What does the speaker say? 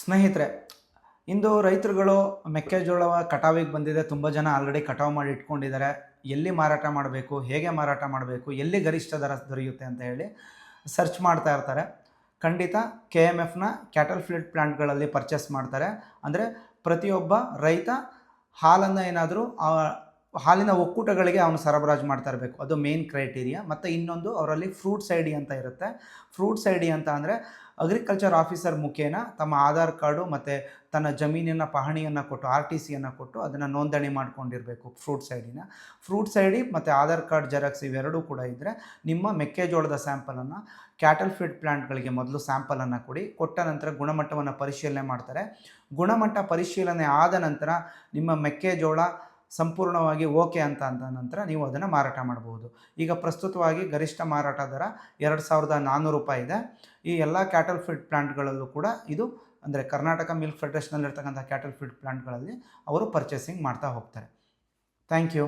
ಸ್ನೇಹಿತರೆ, ಇಂದು ರೈತರುಗಳು ಮೆಕ್ಕೆಜೋಳ ಕಟಾವಿಗೆ ಬಂದಿದೆ. ತುಂಬ ಜನ ಆಲ್ರೆಡಿ ಕಟಾವು ಮಾಡಿ ಇಟ್ಕೊಂಡಿದ್ದಾರೆ. ಎಲ್ಲಿ ಮಾರಾಟ ಮಾಡಬೇಕು, ಹೇಗೆ ಮಾರಾಟ ಮಾಡಬೇಕು, ಎಲ್ಲಿ ಗರಿಷ್ಠ ದರ ದೊರೆಯುತ್ತೆ ಅಂತ ಹೇಳಿ ಸರ್ಚ್ ಮಾಡ್ತಾ ಇರ್ತಾರೆ. ಖಂಡಿತ KMFನ ಕ್ಯಾಟಲ್ ಫೀಡ್ ಪ್ಲಾಂಟ್ಗಳಲ್ಲಿ ಪರ್ಚೇಸ್ ಮಾಡ್ತಾರೆ. ಅಂದರೆ ಪ್ರತಿಯೊಬ್ಬ ರೈತ ಹಾಲನ್ನು ಏನಾದರೂ ಹಾಲಿನ ಒಕ್ಕೂಟಗಳಿಗೆ ಅವನು ಸರಬರಾಜು ಮಾಡ್ತಾ ಇರಬೇಕು. ಅದು ಮೇನ್ ಕ್ರೈಟೀರಿಯಾ. ಮತ್ತು ಇನ್ನೊಂದು ಅವರಲ್ಲಿ ಫ್ರೂಟ್ಸ್ ಐ ಡಿ ಅಂತ ಇರುತ್ತೆ. ಫ್ರೂಟ್ಸ್ ಐ ಡಿ ಅಂತ ಅಂದರೆ ಅಗ್ರಿಕಲ್ಚರ್ ಆಫೀಸರ್ ಮುಖೇನ ತಮ್ಮ ಆಧಾರ್ ಕಾರ್ಡು ಮತ್ತು ತನ್ನ ಜಮೀನಿನ ಪಹಣಿಯನ್ನು ಕೊಟ್ಟು RTCಯನ್ನು ಕೊಟ್ಟು ಅದನ್ನು ನೋಂದಣಿ ಮಾಡ್ಕೊಂಡಿರಬೇಕು. ಫ್ರೂಟ್ಸ್ ಐ ಡಿನ ಫ್ರೂಟ್ಸ್ ಐ ಡಿ ಮತ್ತು ಆಧಾರ್ ಕಾರ್ಡ್ ಜೆರಾಕ್ಸ್ ಇವೆರಡೂ ಕೂಡ ಇದ್ದರೆ ನಿಮ್ಮ ಮೆಕ್ಕೆಜೋಳದ ಸ್ಯಾಂಪಲನ್ನು ಕ್ಯಾಟಲ್ ಫೀಡ್ ಪ್ಲಾಂಟ್ಗಳಿಗೆ ಮೊದಲು ಸ್ಯಾಂಪಲನ್ನು ಕೊಟ್ಟ ನಂತರ ಗುಣಮಟ್ಟವನ್ನು ಪರಿಶೀಲನೆ ಮಾಡ್ತಾರೆ. ಗುಣಮಟ್ಟ ಪರಿಶೀಲನೆ ಆದ ನಂತರ ನಿಮ್ಮ ಮೆಕ್ಕೆಜೋಳ ಸಂಪೂರ್ಣವಾಗಿ ಓಕೆ ಅಂತ ಅಂದ ನಂತರ ನೀವು ಅದನ್ನು ಮಾರಾಟ ಮಾಡಬಹುದು. ಈಗ ಪ್ರಸ್ತುತವಾಗಿ ಗರಿಷ್ಠ ಮಾರಾಟ ದರ 2400 ರೂಪಾಯಿ ಇದೆ. ಈ ಎಲ್ಲ ಕ್ಯಾಟಲ್ ಫೀಡ್ ಪ್ಲಾಂಟ್ಗಳಲ್ಲೂ ಕೂಡ ಇದು ಅಂದರೆ ಕರ್ನಾಟಕ ಮಿಲ್ಕ್ ಫೆಡರೇಷನಲ್ಲಿರ್ತಕ್ಕಂಥ ಕ್ಯಾಟಲ್ ಫೀಡ್ ಪ್ಲಾಂಟ್ಗಳಲ್ಲಿ ಅವರು ಪರ್ಚೇಸಿಂಗ್ ಮಾಡ್ತಾ ಹೋಗ್ತಾರೆ. Thank you.